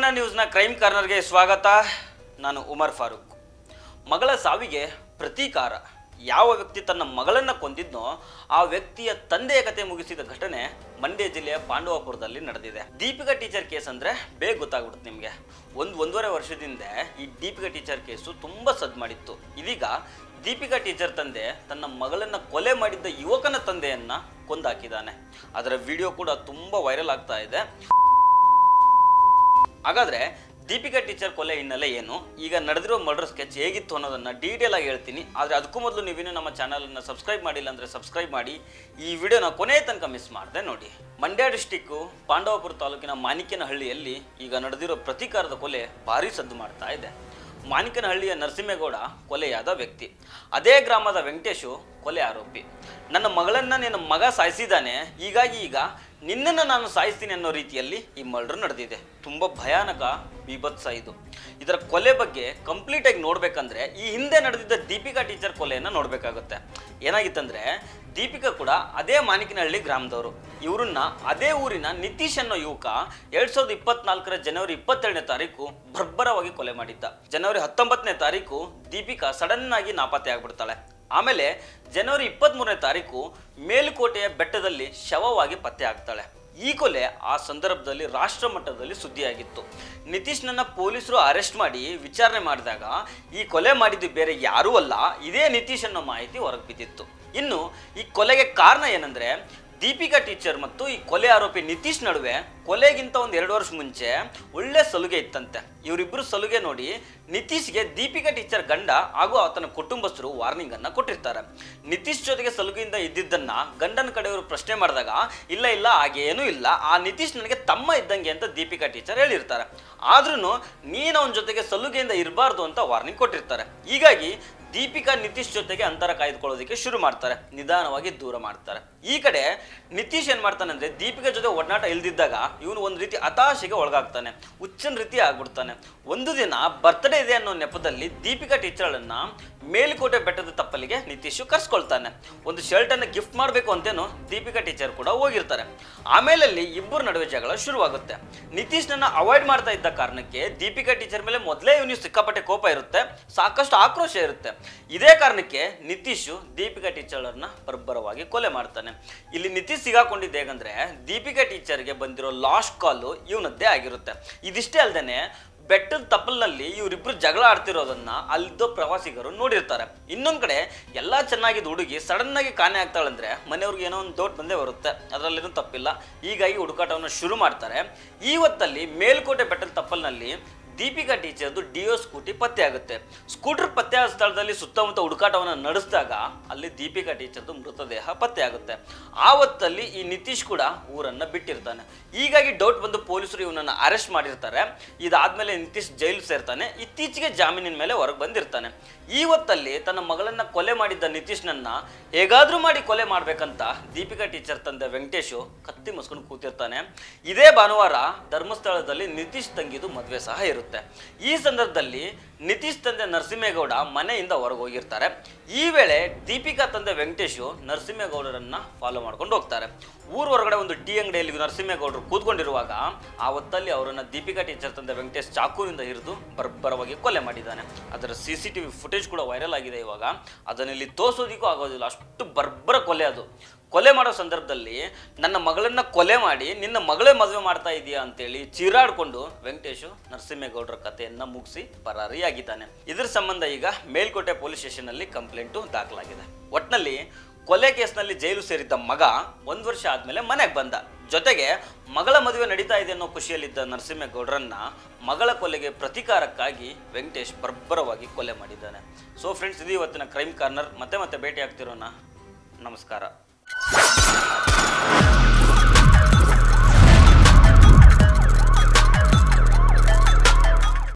ಸುವರ್ಣ ನ್ಯೂಸ್ನ crime ಕಾರ್ನರ್ಗೆ ಸ್ವಾಗತ. ನಾನು ಉಮರ್ ಫಾರೂಕ್. ಮಗಳ ಸಾವಿಗೆ ಪ್ರತೀಕಾರ. ಯಾವ ವ್ಯಕ್ತಿ ತನ್ನ ಮಗಳನ್ನು ಕೊಂದಿದ್ನೋ ಆ ವ್ಯಕ್ತಿಯ ತಂದೆಯ ಕತೆ ಮುಗಿಸಿದ ಘಟನೆ ಮಂಡ್ಯ ಜಿಲ್ಲೆಯ ಪಾಂಡವಪುರದಲ್ಲಿ ನಡೆದಿದೆ. ದೀಪಿಕಾ ಟೀಚರ್ ಕೇಸ್ ಅಂದರೆ ಬೇಗ ಗೊತ್ತಾಗ್ಬಿಡುತ್ತೆ ನಿಮಗೆ. ಒಂದೂವರೆ ವರ್ಷದಿಂದ ಈ ದೀಪಿಕಾ ಟೀಚರ್ ಕೇಸು ತುಂಬ ಸದ್ದು ಮಾಡಿತ್ತು. ಇದೀಗ ದೀಪಿಕಾ ಟೀಚರ್ ತಂದೆ ತನ್ನ ಮಗಳನ್ನು ಕೊಲೆ ಮಾಡಿದ್ದ ಯುವಕನ ತಂದೆಯನ್ನು ಕೊಂದಾಕಿದ್ದಾನೆ. ಅದರ ವಿಡಿಯೋ ಕೂಡ ತುಂಬ ವೈರಲ್ ಆಗ್ತಾ ಇದೆ. ಹಾಗಾದರೆ ದೀಪಿಕಾ ಟೀಚರ್ ಕೊಲೆ ಹಿನ್ನೆಲೆ ಏನು, ಈಗ ನಡೆದಿರೋ ಮರ್ಡರ್ ಸ್ಕೆಚ್ ಹೇಗಿತ್ತು ಅನ್ನೋದನ್ನು ಡೀಟೇಲ್ ಆಗಿ ಹೇಳ್ತೀನಿ. ಆದರೆ ಅದಕ್ಕೂ ಮೊದಲು ನೀವೇನು ನಮ್ಮ ಚಾನಲನ್ನು ಸಬ್ಸ್ಕ್ರೈಬ್ ಮಾಡಿಲ್ಲ ಅಂದರೆ ಸಬ್ಸ್ಕ್ರೈಬ್ ಮಾಡಿ, ಈ ವಿಡಿಯೋನ ಕೊನೆಯ ತನಕ ಮಿಸ್ ಮಾಡದೆ ನೋಡಿ. ಮಂಡ್ಯ ಡಿಸ್ಟಿಕ್ಕು ಪಾಂಡವಪುರ ತಾಲೂಕಿನ ಮಾಣಿಕ್ಯನಹಳ್ಳಿಯಲ್ಲಿ ಈಗ ನಡೆದಿರೋ ಪ್ರತೀಕಾರದ ಕೊಲೆ ಭಾರೀ ಸದ್ದು ಮಾಡ್ತಾ ಇದೆ. ಮಾಣಿಕ್ಯನಹಳ್ಳಿಯ ನರಸಿಂಹೇಗೌಡ ಕೊಲೆಯಾದ ವ್ಯಕ್ತಿ, ಅದೇ ಗ್ರಾಮದ ವೆಂಕಟೇಶು ಕೊಲೆ ಆರೋಪಿ. ನನ್ನ ಮಗಳನ್ನು ನಿನ್ನ ಮಗ ಸಾಯಿಸಿದ್ದಾನೆ, ಹೀಗಾಗಿ ಈಗ ನಿನ್ನನ್ನು ನಾನು ಸಾಯಿಸ್ತೀನಿ ಅನ್ನೋ ರೀತಿಯಲ್ಲಿ ಈ ಮರ್ಡರ್ ನಡೆದಿದೆ. ತುಂಬ ಭಯಾನಕ ಬೀಭತ್ಸ ಇದು. ಇದರ ಕೊಲೆ ಬಗ್ಗೆ ಕಂಪ್ಲೀಟಾಗಿ ನೋಡಬೇಕಂದ್ರೆ ಈ ಹಿಂದೆ ನಡೆದಿದ್ದ ದೀಪಿಕಾ ಟೀಚರ್ ಕೊಲೆಯನ್ನು ನೋಡಬೇಕಾಗುತ್ತೆ. ಏನಾಗಿತ್ತಂದರೆ ದೀಪಿಕಾ ಕೂಡ ಅದೇ ಮಾಣಿಕ್ಯನಹಳ್ಳಿ ಗ್ರಾಮದವರು. ಇವರನ್ನ ಅದೇ ಊರಿನ ನಿತೀಶ್ ಅನ್ನೋ ಯುವಕ 2024 ಜನವರಿ 27ನೇ ತಾರೀಕು ಬರ್ಬರವಾಗಿ ಕೊಲೆ ಮಾಡಿದ್ದ. ಜನವರಿ 19ನೇ ತಾರೀಕು ದೀಪಿಕಾ ಸಡನ್ ಆಗಿ ನಾಪತ್ತೆ ಆಗ್ಬಿಡ್ತಾಳೆ. ಆಮೇಲೆ ಜನವರಿ 23ನೇ ತಾರೀಕು ಮೇಲುಕೋಟೆಯ ಬೆಟ್ಟದಲ್ಲಿ ಶವವಾಗಿ ಪತ್ತೆ ಆಗ್ತಾಳೆ. ಈ ಕೊಲೆ ಆ ಸಂದರ್ಭದಲ್ಲಿ ರಾಷ್ಟ್ರ ಮಟ್ಟದಲ್ಲಿ ಸುದ್ದಿಯಾಗಿತ್ತು. ನಿತೀಶ್ನನ್ನ ಪೊಲೀಸರು ಅರೆಸ್ಟ್ ಮಾಡಿ ವಿಚಾರಣೆ ಮಾಡಿದಾಗ ಈ ಕೊಲೆ ಮಾಡಿದ್ದು ಬೇರೆ ಯಾರೂ ಅಲ್ಲ, ಇದೇ ನಿತೀಶ್ ಅನ್ನೋ ಮಾಹಿತಿ ಹೊರಗೆ ಬಿದ್ದಿತ್ತು. ಇನ್ನು ಈ ಕೊಲೆಗೆ ಕಾರಣ ಏನಂದ್ರೆ ದೀಪಿಕಾ ಟೀಚರ್ ಮತ್ತು ಈ ಕೊಲೆ ಆರೋಪಿ ನಿತೀಶ್ ನಡುವೆ ಕೊಲೆಗಿಂತ 1-2 ವರ್ಷ ಮುಂಚೆ ಒಳ್ಳೆ ಸಲುಗೆ ಇತ್ತಂತೆ. ಇವರಿಬ್ಬರು ಸಲುಗೆ ನೋಡಿ ನಿತೀಶ್ಗೆ ದೀಪಿಕಾ ಟೀಚರ್ ಗಂಡ ಹಾಗೂ ಆತನ ಕುಟುಂಬಸ್ಥರು ವಾರ್ನಿಂಗ್ ಅನ್ನ ಕೊಟ್ಟಿರ್ತಾರೆ. ನಿತೀಶ್ ಜೊತೆಗೆ ಸಲುಗೆಯಿಂದ ಇದ್ದಿದ್ದನ್ನ ಗಂಡನ ಕಡೆಯವರು ಪ್ರಶ್ನೆ ಮಾಡಿದಾಗ ಇಲ್ಲ ಹಾಗೇನೂ ಇಲ್ಲ, ಆ ನಿತೀಶ್ ನನಗೆ ತಮ್ಮ ಇದ್ದಂಗೆ ಅಂತ ದೀಪಿಕಾ ಟೀಚರ್ ಹೇಳಿರ್ತಾರೆ. ಆದ್ರೂ ನೀನು ಅವನ ಜೊತೆಗೆ ಸಲುಗೆಯಿಂದ ಇರಬಾರ್ದು ಅಂತ ವಾರ್ನಿಂಗ್ ಕೊಟ್ಟಿರ್ತಾರೆ. ಹೀಗಾಗಿ ದೀಪಿಕಾ ನಿತೀಶ್ ಜೊತೆಗೆ ಅಂತರ ಕಾಯ್ದುಕೊಳ್ಳೋದಕ್ಕೆ ಶುರು ಮಾಡ್ತಾರೆ, ನಿಧಾನವಾಗಿ ದೂರ ಮಾಡ್ತಾರೆ. ಈ ಕಡೆ ನಿತೀಶ್ ಏನ್ ಮಾಡ್ತಾನೆ ಅಂದ್ರೆ ದೀಪಿಕಾ ಜೊತೆ ಒಡನಾಟ ಇಲ್ದಿದ್ದಾಗ ಇವನು ಒಂದು ರೀತಿ ಹತಾಶೆಗೆ ಒಳಗಾಗ್ತಾನೆ, ಹುಚ್ಚನ ರೀತಿ ಆಗ್ಬಿಡ್ತಾನೆ. ಒಂದು ದಿನ ಬರ್ತ್ಡೇ ಇದೆ ಅನ್ನೋ ನೆಪದಲ್ಲಿ ದೀಪಿಕಾ ಟೀಚರ್ಳನ್ನ ಮೇಲುಕೋಟೆ ಬೆಟ್ಟದ ತಪ್ಪಲಿಗೆ ನಿತೀಶ್ ಕರ್ಸ್ಕೊಳ್ತಾನೆ. ಒಂದು ಶರ್ಟ್ ಅನ್ನು ಗಿಫ್ಟ್ ಮಾಡಬೇಕು ಅಂತೇನು ದೀಪಿಕಾ ಟೀಚರ್ ಕೂಡ ಹೋಗಿರ್ತಾರೆ. ಆಮೇಲೆ ಅಲ್ಲಿ ಇಬ್ಬರ ನಡುವೆ ಜಗಳ ಶುರುವಾಗುತ್ತೆ. ನಿತೀಶ್ ನನ್ನ ಅವಾಯ್ಡ್ ಮಾಡ್ತಾ ಇದ್ದ ಕಾರಣಕ್ಕೆ ದೀಪಿಕಾ ಟೀಚರ್ ಮೇಲೆ ಮೊದಲೇ ಇವನಿಗೆ ಸಿಕ್ಕಾಪಟ್ಟೆ ಕೋಪ ಇರುತ್ತೆ, ಸಾಕಷ್ಟು ಆಕ್ರೋಶ ಇರುತ್ತೆ. ಇದೇ ಕಾರಣಕ್ಕೆ ನಿತೀಶ್ ದೀಪಿಕಾ ಟೀಚರ್ನ ಬರ್ಬರವಾಗಿ ಕೊಲೆ ಮಾಡ್ತಾನೆ. ಇಲ್ಲಿ ನಿತೀಶ್ ಸಿಗಾಕೊಂಡಿದ್ದು ಹೇಗಂದ್ರೆ ದೀಪಿಕಾ ಟೀಚರ್ಗೆ ಬಂದಿರೋ ಲಾಸ್ಟ್ ಕಾಲು ಇವನದ್ದೇ ಆಗಿರುತ್ತೆ. ಇದಿಷ್ಟೇ ಅಲ್ದೇನೆ ಬೆಟ್ಟದ ತಪ್ಪಲಿನಲ್ಲಿ ಇವರಿಬ್ರು ಜಗಳ ಆಡ್ತಿರೋದನ್ನ ಅಲ್ಲಿದ್ದ ಪ್ರವಾಸಿಗರು ನೋಡಿರ್ತಾರೆ. ಇನ್ನೊಂದ್ ಕಡೆ ಎಲ್ಲಾ ಚೆನ್ನಾಗಿದ್ದು ಹುಡುಗಿ ಸಡನ್ ಆಗಿ ಕಾಣೆ ಆಗ್ತಾಳಂದ್ರೆ ಮನೆಯವ್ರಿಗೆ ಏನೋ ಒಂದು ಡೌಟ್ ಬಂದೇ ಬರುತ್ತೆ, ಅದರಲ್ಲೇನೂ ತಪ್ಪಿಲ್ಲ. ಹೀಗಾಗಿ ಹುಡುಕಾಟವನ್ನು ಶುರು ಮಾಡ್ತಾರೆ. ಈ ಹೊತ್ತಲ್ಲಿ ಮೇಲ್ಕೋಟೆ ಬೆಟ್ಟದ ತಪ್ಪಲಿನಲ್ಲಿ ದೀಪಿಕಾ ಟೀಚರ್ದು ಡಿಯೋ ಸ್ಕೂಟಿ ಪತ್ತೆ ಆಗುತ್ತೆ. ಸ್ಕೂಟರ್ ಪತ್ತೆ ಆದ ಸ್ಥಳದಲ್ಲಿ ಸುತ್ತಮುತ್ತ ಹುಡುಕಾಟವನ್ನು ನಡೆಸಿದಾಗ ಅಲ್ಲಿ ದೀಪಿಕಾ ಟೀಚರ್ದು ಮೃತದೇಹ ಪತ್ತೆ ಆಗುತ್ತೆ. ಆ ಹೊತ್ತಲ್ಲಿ ಈ ನಿತೀಶ್ ಕೂಡ ಊರನ್ನ ಬಿಟ್ಟಿರ್ತಾನೆ. ಹೀಗಾಗಿ ಡೌಟ್ ಬಂದು ಪೊಲೀಸರು ಇವನನ್ನು ಅರೆಸ್ಟ್ ಮಾಡಿರ್ತಾರೆ. ಇದಾದ್ಮೇಲೆ ನಿತೀಶ್ ಜೈಲು ಸೇರ್ತಾನೆ. ಇತ್ತೀಚೆಗೆ ಜಾಮೀನಿನ ಮೇಲೆ ಹೊರಗೆ ಬಂದಿರ್ತಾನೆ. ಈ ಹೊತ್ತಲ್ಲಿ ತನ್ನ ಮಗಳನ್ನ ಕೊಲೆ ಮಾಡಿದ್ದ ನಿತೀಶ್ನನ್ನ ಹೇಗಾದ್ರೂ ಮಾಡಿ ಕೊಲೆ ಮಾಡ್ಬೇಕಂತ ದೀಪಿಕಾ ಟೀಚರ್ ತಂದೆ ವೆಂಕಟೇಶು ಕತ್ತಿ ಮುಸ್ಕೊಂಡು ಕೂತಿರ್ತಾನೆ. ಇದೇ ಭಾನುವಾರ ಧರ್ಮಸ್ಥಳದಲ್ಲಿ ನಿತೀಶ್ ತಂಗಿದು ಮದುವೆ ಸಹ ಇರುತ್ತೆ. ಈ ಸಂದರ್ಭದಲ್ಲಿ ನಿತೀಶ್ ತಂದೆ ನರಸಿಂಹೇಗೌಡ ಮನೆಯಿಂದ ಹೊರಗೆ ಹೋಗಿರ್ತಾರೆ. ಈ ವೇಳೆ ದೀಪಿಕಾ ತಂದೆ ವೆಂಕಟೇಶು ನರಸಿಂಹೇಗೌಡರನ್ನ ಫಾಲೋ ಮಾಡ್ಕೊಂಡು ಹೋಗ್ತಾರೆ. ಊರ್ ಹೊರಗಡೆ ಒಂದು ಟೀ ಅಂಗಡಿಯಲ್ಲಿ ನರಸಿಂಹೇಗೌಡರು ಕೂತ್ಕೊಂಡಿರುವಾಗ ಆ ಹೊತ್ತಲ್ಲಿ ಅವರನ್ನ ದೀಪಿಕಾ ಟೀಚರ್ ತಂದೆ ವೆಂಕಟೇಶ್ ಚಾಕುವಿನಿಂದ ಹಿಡಿದು ಬರ್ಬರವಾಗಿ ಕೊಲೆ ಮಾಡಿದ್ದಾನೆ. ಅದರ CCTV ಫುಟೇಜ್ ಕೂಡ ವೈರಲ್ ಆಗಿದೆ. ಇವಾಗ ಅದನ್ನಿಲ್ಲಿ ತೋರಿಸೋದಿಕ್ಕೂ ಆಗೋದಿಲ್ಲ, ಅಷ್ಟು ಬರ್ಬರ ಕೊಲೆ ಅದು. ಕೊಲೆ ಮಾಡೋ ಸಂದರ್ಭದಲ್ಲಿ ನನ್ನ ಮಗಳನ್ನ ಕೊಲೆ ಮಾಡಿ ನಿನ್ನ ಮಗಳೇ ಮದುವೆ ಮಾಡ್ತಾ ಇದೀಯಾ ಅಂತೇಳಿ ಚೀರಾಡ್ಕೊಂಡು ವೆಂಕಟೇಶು ನರಸಿಂಹೇಗೌಡರ ಕಥೆಯನ್ನ ಮುಗಿಸಿ ಪರಾರಿಯಾಗಿದ್ದಾನೆ. ಇದರ ಸಂಬಂಧ ಈಗ ಮೇಲ್ಕೋಟೆ ಪೊಲೀಸ್ ಸ್ಟೇಷನ್ ಅಲ್ಲಿ ಕಂಪ್ಲೇಂಟು ದಾಖಲಾಗಿದೆ. ಒಟ್ನಲ್ಲಿ ಕೊಲೆ ಕೇಸ್ನಲ್ಲಿ ಜೈಲು ಸೇರಿದ್ದ ಮಗ 1 ವರ್ಷ ಆದ್ಮೇಲೆ ಮನೆಗೆ ಬಂದ. ಜೊತೆಗೆ ಮಗಳ ಮದುವೆ ನಡೀತಾ ಇದೆ ಅನ್ನೋ ಖುಷಿಯಲ್ಲಿದ್ದ ನರಸಿಂಹೇಗೌಡರನ್ನ ಮಗಳ ಕೊಲೆಗೆ ಪ್ರತೀಕಾರಕ್ಕಾಗಿ ವೆಂಕಟೇಶ್ ಬರ್ಬರವಾಗಿ ಕೊಲೆ ಮಾಡಿದ್ದಾನೆ. ಸೊ ಫ್ರೆಂಡ್ಸ್, ಇದು ಇವತ್ತಿನ ಕ್ರೈಮ್ ಕಾರ್ನರ್. ಮತ್ತೆ ಭೇಟಿ ಆಗ್ತಿರೋಣ. ನಮಸ್ಕಾರ.